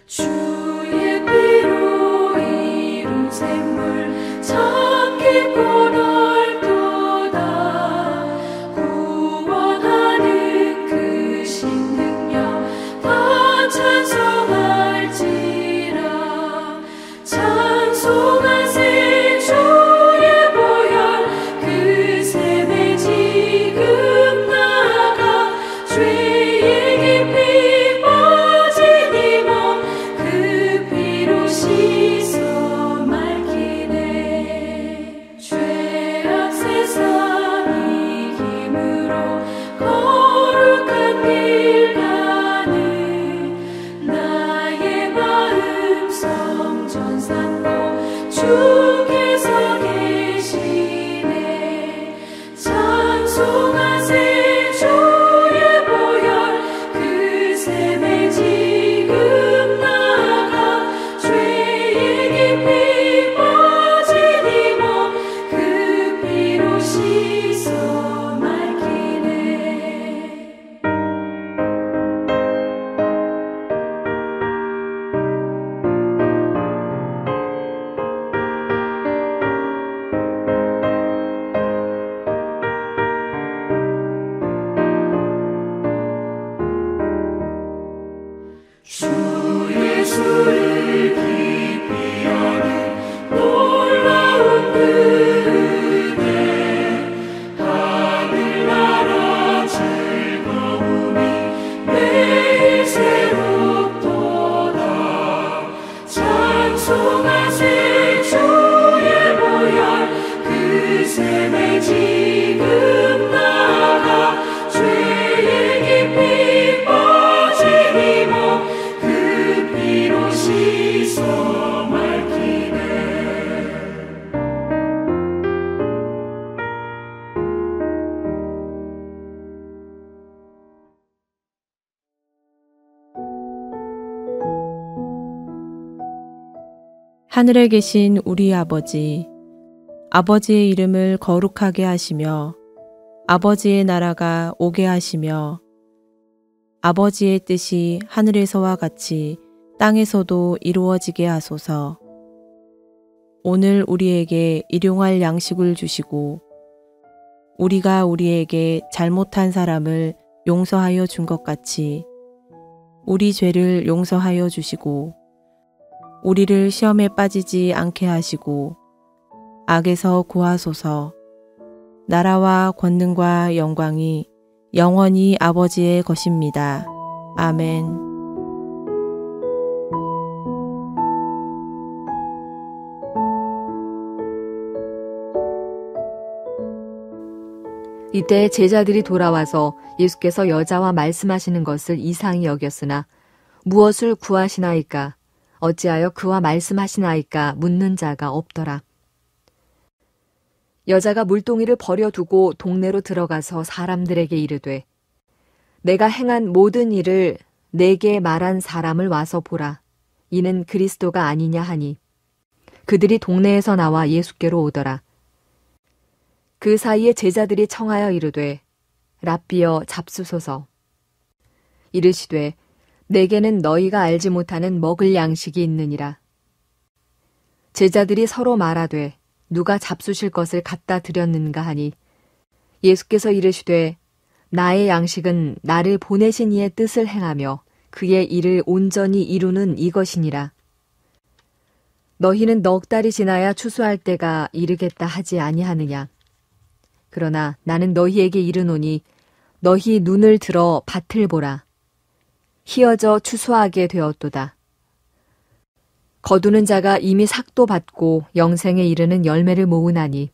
주의 피로 이룬 샘물 참 깊고 넓도다. 구원하는 그 신능력 다 찬송할지라. 찬송하세 주의 보혈 그 샘에 지금 나가 죄의 깊이 빠진 이 몸 그 피로 씻어 맑히네. 죄악 세상 이김으로 거룩한 길 가는 나의 마음 성전 삼고 주께서 계시네. 찬송하세 주의 보혈 그 샘에 지금 나가 죄의 깊이 빠진 이 몸 그 피로 씻어 맑히네. 주 예수를 깊이 아는 놀라운 그 은혜, 하늘나라 즐거움이 매일 새롭도다. 찬송하세 주의 보혈 그 샘에 지금 나가 죄의 깊이 빠진 이 몸 그 피로 씻어 맑히네. 하늘에 계신 우리 아버지, 아버지의 이름을 거룩하게 하시며 아버지의 나라가 오게 하시며 아버지의 뜻이 하늘에서와 같이 땅에서도 이루어지게 하소서. 오늘 우리에게 일용할 양식을 주시고 우리가 우리에게 잘못한 사람을 용서하여 준 것 같이 우리 죄를 용서하여 주시고 우리를 시험에 빠지지 않게 하시고 악에서 구하소서. 나라와 권능과 영광이 영원히 아버지의 것입니다. 아멘. 이때 제자들이 돌아와서 예수께서 여자와 말씀하시는 것을 이상히 여겼으나 무엇을 구하시나이까? 어찌하여 그와 말씀하시나이까? 묻는 자가 없더라. 여자가 물동이를 버려두고 동네로 들어가서 사람들에게 이르되 내가 행한 모든 일을 내게 말한 사람을 와서 보라. 이는 그리스도가 아니냐 하니 그들이 동네에서 나와 예수께로 오더라. 그 사이에 제자들이 청하여 이르되 랍비여 잡수소서. 이르시되 내게는 너희가 알지 못하는 먹을 양식이 있느니라. 제자들이 서로 말하되 누가 잡수실 것을 갖다 드렸는가 하니 예수께서 이르시되 나의 양식은 나를 보내신 이의 뜻을 행하며 그의 일을 온전히 이루는 이것이니라. 너희는 넉 달이 지나야 추수할 때가 이르겠다 하지 아니하느냐. 그러나 나는 너희에게 이르노니 너희 눈을 들어 밭을 보라. 희어져 추수하게 되었도다. 거두는 자가 이미 삭도 받고 영생에 이르는 열매를 모으나니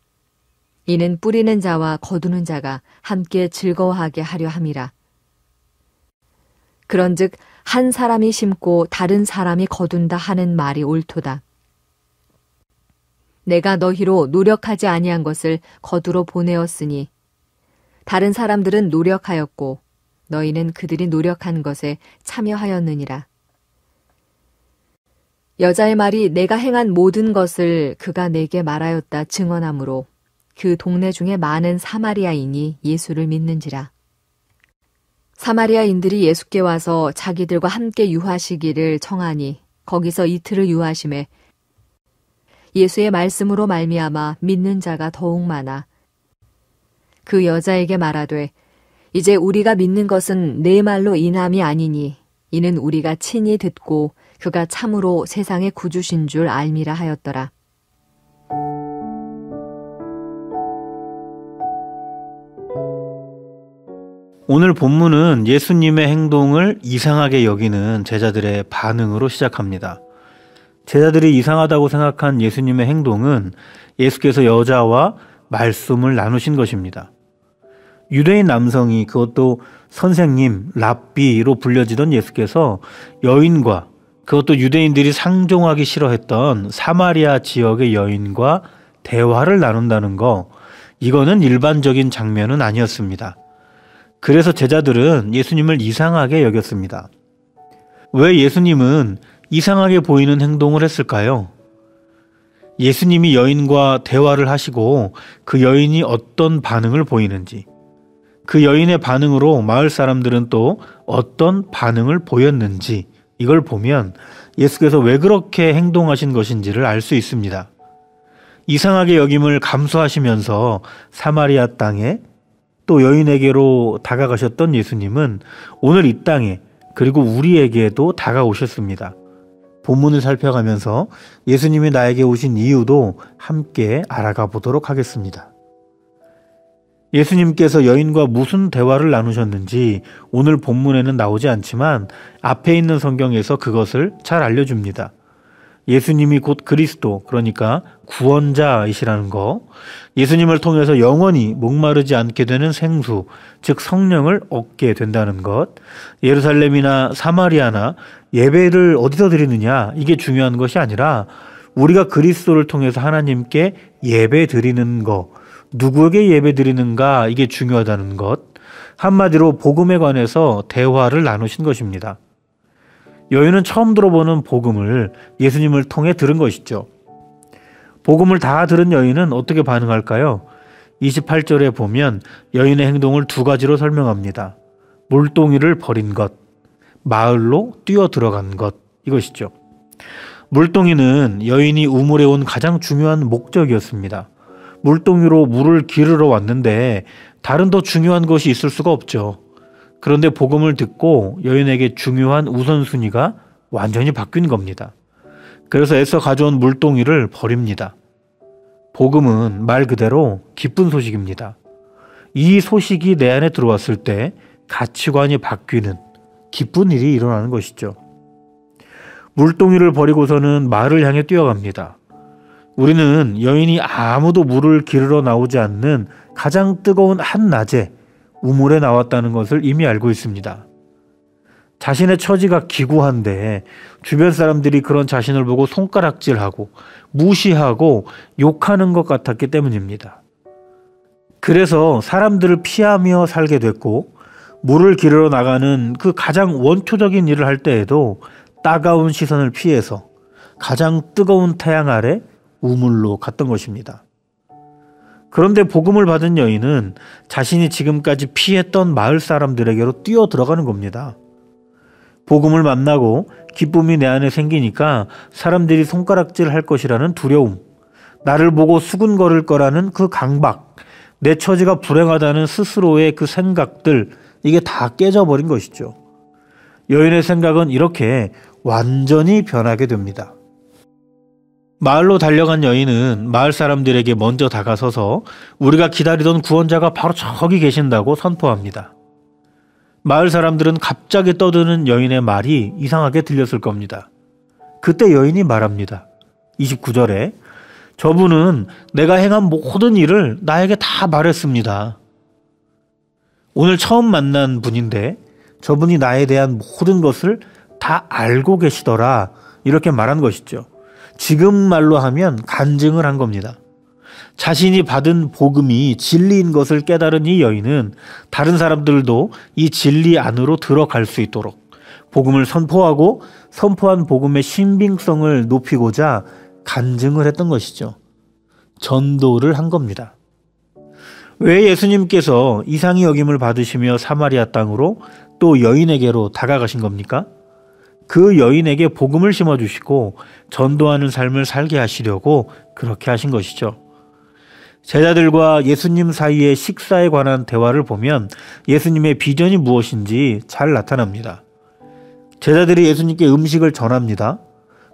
이는 뿌리는 자와 거두는 자가 함께 즐거워하게 하려 함이라. 그런즉 한 사람이 심고 다른 사람이 거둔다 하는 말이 옳도다. 내가 너희로 노력하지 아니한 것을 거두러 보내었으니 다른 사람들은 노력하였고 너희는 그들이 노력한 것에 참여하였느니라. 여자의 말이 내가 행한 모든 것을 그가 내게 말하였다 증언하므로 그 동네 중에 많은 사마리아인이 예수를 믿는지라. 사마리아인들이 예수께 와서 자기들과 함께 유하시기를 청하니 거기서 이틀을 유하심에 예수의 말씀으로 말미암아 믿는 자가 더욱 많아 그 여자에게 말하되 이제 우리가 믿는 것은 내 말로 인함이 아니니 이는 우리가 친히 듣고 그가 참으로 세상의 구주신 줄 알미라 하였더라. 오늘 본문은 예수님의 행동을 이상하게 여기는 제자들의 반응으로 시작합니다. 제자들이 이상하다고 생각한 예수님의 행동은 예수께서 여자와 말씀을 나누신 것입니다. 유대인 남성이, 그것도 선생님, 랍비로 불려지던 예수께서 여인과, 그것도 유대인들이 상종하기 싫어했던 사마리아 지역의 여인과 대화를 나눈다는 거, 이거는 일반적인 장면은 아니었습니다. 그래서 제자들은 예수님을 이상하게 여겼습니다. 왜 예수님은 이상하게 보이는 행동을 했을까요? 예수님이 여인과 대화를 하시고 그 여인이 어떤 반응을 보이는지, 그 여인의 반응으로 마을 사람들은 또 어떤 반응을 보였는지, 이걸 보면 예수께서 왜 그렇게 행동하신 것인지를 알 수 있습니다. 이상하게 여김을 감수하시면서 사마리아 땅에 또 여인에게로 다가가셨던 예수님은 오늘 이 땅에, 그리고 우리에게도 다가오셨습니다. 본문을 살펴가면서 예수님이 나에게 오신 이유도 함께 알아가 보도록 하겠습니다. 예수님께서 여인과 무슨 대화를 나누셨는지 오늘 본문에는 나오지 않지만 앞에 있는 성경에서 그것을 잘 알려줍니다. 예수님이 곧 그리스도, 그러니까 구원자이시라는 거, 예수님을 통해서 영원히 목마르지 않게 되는 생수, 즉 성령을 얻게 된다는 것, 예루살렘이나 사마리아나 예배를 어디서 드리느냐, 이게 중요한 것이 아니라 우리가 그리스도를 통해서 하나님께 예배 드리는 거, 누구에게 예배 드리는가, 이게 중요하다는 것, 한마디로 복음에 관해서 대화를 나누신 것입니다. 여인은 처음 들어보는 복음을 예수님을 통해 들은 것이죠. 복음을 다 들은 여인은 어떻게 반응할까요? 28절에 보면 여인의 행동을 두 가지로 설명합니다. 물동이를 버린 것, 마을로 뛰어 들어간 것, 이것이죠. 물동이는 여인이 우물에 온 가장 중요한 목적이었습니다. 물동이로 물을 기르러 왔는데 다른 더 중요한 것이 있을 수가 없죠. 그런데 복음을 듣고 여인에게 중요한 우선순위가 완전히 바뀐 겁니다. 그래서 애써 가져온 물동이를 버립니다. 복음은 말 그대로 기쁜 소식입니다. 이 소식이 내 안에 들어왔을 때 가치관이 바뀌는 기쁜 일이 일어나는 것이죠. 물동이를 버리고서는 마을을 향해 뛰어갑니다. 우리는 여인이 아무도 물을 기르러 나오지 않는 가장 뜨거운 한낮에 우물에 나왔다는 것을 이미 알고 있습니다. 자신의 처지가 기구한데 주변 사람들이 그런 자신을 보고 손가락질하고 무시하고 욕하는 것 같았기 때문입니다. 그래서 사람들을 피하며 살게 됐고, 물을 기르러 나가는 그 가장 원초적인 일을 할 때에도 따가운 시선을 피해서 가장 뜨거운 태양 아래 우물로 갔던 것입니다. 그런데 복음을 받은 여인은 자신이 지금까지 피했던 마을 사람들에게로 뛰어 들어가는 겁니다. 복음을 만나고 기쁨이 내 안에 생기니까 사람들이 손가락질 할 것이라는 두려움, 나를 보고 수군거릴 거라는 그 강박, 내 처지가 불행하다는 스스로의 그 생각들, 이게 다 깨져버린 것이죠. 여인의 생각은 이렇게 완전히 변하게 됩니다. 마을로 달려간 여인은 마을 사람들에게 먼저 다가서서 우리가 기다리던 구원자가 바로 저기 계신다고 선포합니다. 마을 사람들은 갑자기 떠드는 여인의 말이 이상하게 들렸을 겁니다. 그때 여인이 말합니다. 29절에 저분은 내가 행한 모든 일을 나에게 다 말했습니다. 오늘 처음 만난 분인데 저분이 나에 대한 모든 것을 다 알고 계시더라, 이렇게 말한 것이죠. 지금 말로 하면 간증을 한 겁니다. 자신이 받은 복음이 진리인 것을 깨달은 이 여인은 다른 사람들도 이 진리 안으로 들어갈 수 있도록 복음을 선포하고 선포한 복음의 신빙성을 높이고자 간증을 했던 것이죠. 전도를 한 겁니다. 왜 예수님께서 이상히 여김을 받으시며 사마리아 땅으로 또 여인에게로 다가가신 겁니까? 그 여인에게 복음을 심어주시고 전도하는 삶을 살게 하시려고 그렇게 하신 것이죠. 제자들과 예수님 사이의 식사에 관한 대화를 보면 예수님의 비전이 무엇인지 잘 나타납니다. 제자들이 예수님께 음식을 전합니다.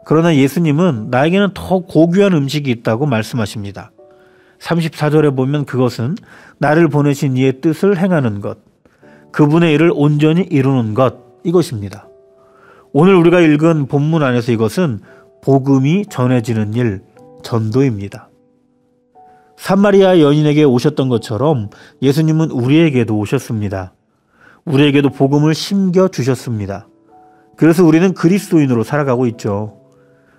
그러나 예수님은 나에게는 더 고귀한 음식이 있다고 말씀하십니다. 34절에 보면 그것은 나를 보내신 이의 뜻을 행하는 것, 그분의 일을 온전히 이루는 것, 이것입니다. 오늘 우리가 읽은 본문 안에서 이것은 복음이 전해지는 일, 전도입니다. 사마리아 여인에게 오셨던 것처럼 예수님은 우리에게도 오셨습니다. 우리에게도 복음을 심겨 주셨습니다. 그래서 우리는 그리스도인으로 살아가고 있죠.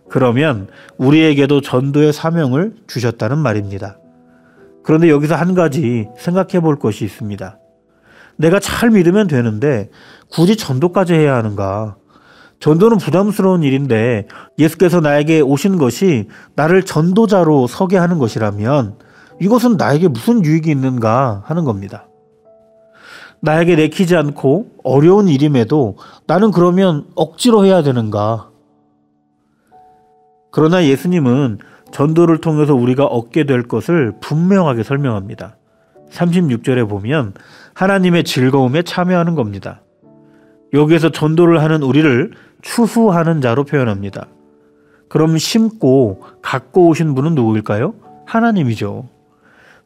그러면 우리에게도 전도의 사명을 주셨다는 말입니다. 그런데 여기서 한 가지 생각해 볼 것이 있습니다. 내가 잘 믿으면 되는데 굳이 전도까지 해야 하는가? 전도는 부담스러운 일인데 예수께서 나에게 오신 것이 나를 전도자로 서게 하는 것이라면 이것은 나에게 무슨 유익이 있는가 하는 겁니다. 나에게 내키지 않고 어려운 일임에도 나는 그러면 억지로 해야 되는가? 그러나 예수님은 전도를 통해서 우리가 얻게 될 것을 분명하게 설명합니다. 36절에 보면 하나님의 즐거움에 참여하는 겁니다. 여기에서 전도를 하는 우리를 추수하는 자로 표현합니다. 그럼 심고 갖고 오신 분은 누구일까요? 하나님이죠.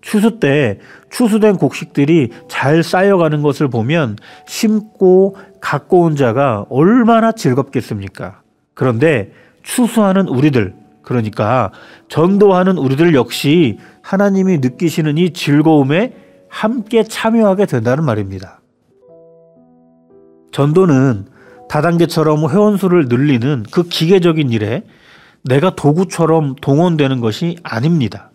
추수 때 추수된 곡식들이 잘 쌓여가는 것을 보면 심고 갖고 온 자가 얼마나 즐겁겠습니까? 그런데 추수하는 우리들, 그러니까 전도하는 우리들 역시 하나님이 느끼시는 이 즐거움에 함께 참여하게 된다는 말입니다. 전도는 다단계처럼 회원수를 늘리는 그 기계적인 일에 내가 도구처럼 동원되는 것이 아닙니다.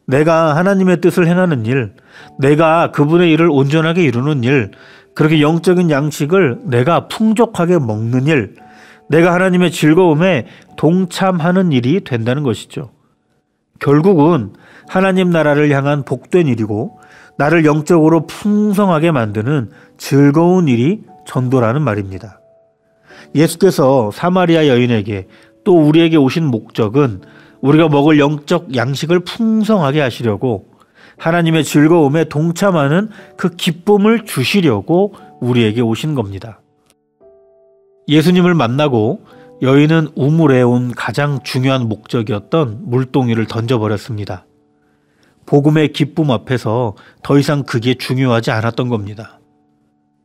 내가 하나님의 뜻을 행하는 일, 내가 그분의 일을 온전하게 이루는 일, 그렇게 영적인 양식을 내가 풍족하게 먹는 일, 내가 하나님의 즐거움에 동참하는 일이 된다는 것이죠. 결국은 하나님 나라를 향한 복된 일이고 나를 영적으로 풍성하게 만드는 즐거운 일이 전도라는 말입니다. 예수께서 사마리아 여인에게 또 우리에게 오신 목적은 우리가 먹을 영적 양식을 풍성하게 하시려고 하나님의 즐거움에 동참하는 그 기쁨을 주시려고 우리에게 오신 겁니다. 예수님을 만나고 여인은 우물에 온 가장 중요한 목적이었던 물동이를 던져버렸습니다. 복음의 기쁨 앞에서 더 이상 그게 중요하지 않았던 겁니다.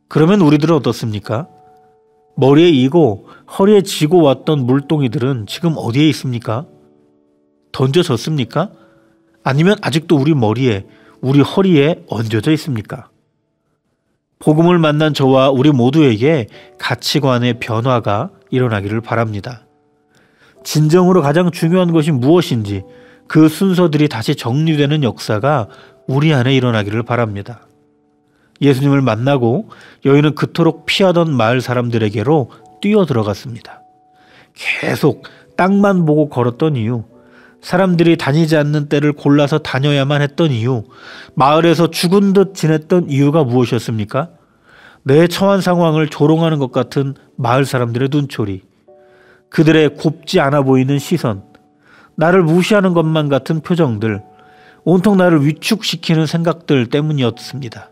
그러면 우리들은 어떻습니까? 머리에 이고 허리에 지고 왔던 물동이들은 지금 어디에 있습니까? 던져졌습니까? 아니면 아직도 우리 머리에, 우리 허리에 얹어져 있습니까? 복음을 만난 저와 우리 모두에게 가치관의 변화가 일어나기를 바랍니다. 진정으로 가장 중요한 것이 무엇인지 그 순서들이 다시 정리되는 역사가 우리 안에 일어나기를 바랍니다. 예수님을 만나고 여인은 그토록 피하던 마을 사람들에게로 뛰어들어갔습니다. 계속 땅만 보고 걸었던 이유, 사람들이 다니지 않는 때를 골라서 다녀야만 했던 이유, 마을에서 죽은 듯 지냈던 이유가 무엇이었습니까? 내 처한 상황을 조롱하는 것 같은 마을 사람들의 눈초리, 그들의 곱지 않아 보이는 시선, 나를 무시하는 것만 같은 표정들, 온통 나를 위축시키는 생각들 때문이었습니다.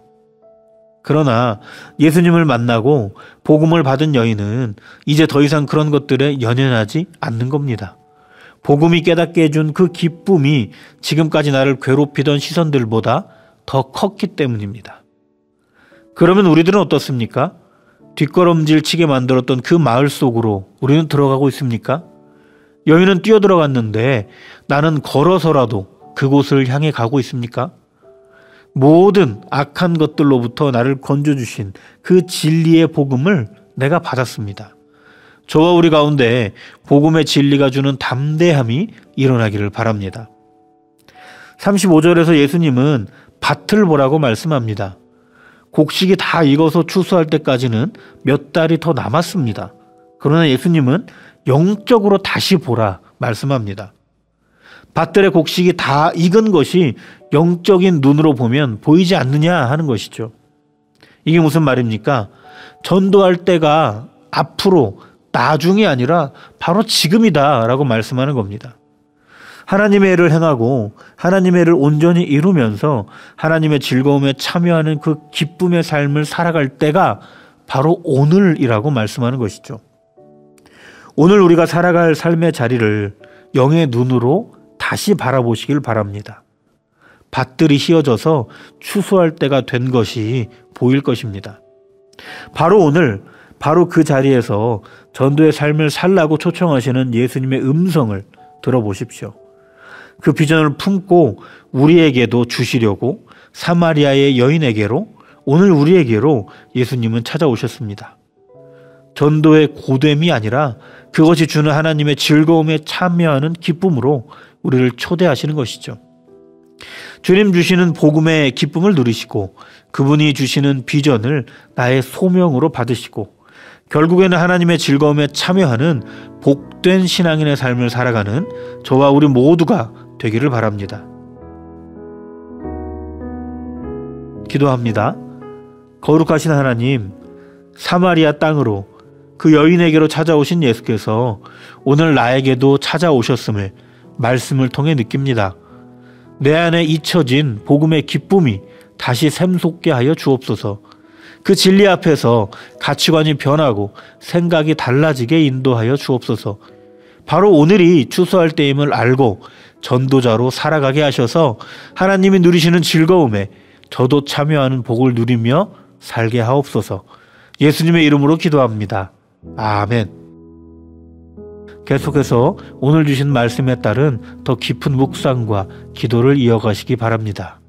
그러나 예수님을 만나고 복음을 받은 여인은 이제 더 이상 그런 것들에 연연하지 않는 겁니다. 복음이 깨닫게 해준 그 기쁨이 지금까지 나를 괴롭히던 시선들보다 더 컸기 때문입니다. 그러면 우리들은 어떻습니까? 뒷걸음질 치게 만들었던 그 마을 속으로 우리는 들어가고 있습니까? 여인은 뛰어들어갔는데 나는 걸어서라도 그곳을 향해 가고 있습니까? 모든 악한 것들로부터 나를 건져주신 그 진리의 복음을 내가 받았습니다. 저와 우리 가운데 복음의 진리가 주는 담대함이 일어나기를 바랍니다. 35절에서 예수님은 밭을 보라고 말씀합니다. 곡식이 다 익어서 추수할 때까지는 몇 달이 더 남았습니다. 그러나 예수님은 영적으로 다시 보라 말씀합니다. 밭들의 곡식이 다 익은 것이 영적인 눈으로 보면 보이지 않느냐 하는 것이죠. 이게 무슨 말입니까? 전도할 때가 앞으로 나중이 아니라 바로 지금이다 라고 말씀하는 겁니다. 하나님의 일을 행하고 하나님의 일을 온전히 이루면서 하나님의 즐거움에 참여하는 그 기쁨의 삶을 살아갈 때가 바로 오늘이라고 말씀하는 것이죠. 오늘 우리가 살아갈 삶의 자리를 영의 눈으로 다시 바라보시길 바랍니다. 밭들이 휘어져서 추수할 때가 된 것이 보일 것입니다. 바로 오늘, 바로 그 자리에서 전도의 삶을 살라고 초청하시는 예수님의 음성을 들어보십시오. 그 비전을 품고 우리에게도 주시려고 사마리아의 여인에게로, 오늘 우리에게로 예수님은 찾아오셨습니다. 전도의 고됨이 아니라 그것이 주는 하나님의 즐거움에 참여하는 기쁨으로 우리를 초대하시는 것이죠. 주님 주시는 복음의 기쁨을 누리시고 그분이 주시는 비전을 나의 소명으로 받으시고 결국에는 하나님의 즐거움에 참여하는 복된 신앙인의 삶을 살아가는 저와 우리 모두가 되기를 바랍니다. 기도합니다. 거룩하신 하나님, 사마리아 땅으로 그 여인에게로 찾아오신 예수께서 오늘 나에게도 찾아오셨음을 말씀을 통해 느낍니다. 내 안에 잊혀진 복음의 기쁨이 다시 샘솟게 하여 주옵소서. 그 진리 앞에서 가치관이 변하고 생각이 달라지게 인도하여 주옵소서. 바로 오늘이 추수할 때임을 알고 전도자로 살아가게 하셔서 하나님이 누리시는 즐거움에 저도 참여하는 복을 누리며 살게 하옵소서. 예수님의 이름으로 기도합니다. 아멘. 계속해서 오늘 주신 말씀에 따른 더 깊은 묵상과 기도를 이어가시기 바랍니다.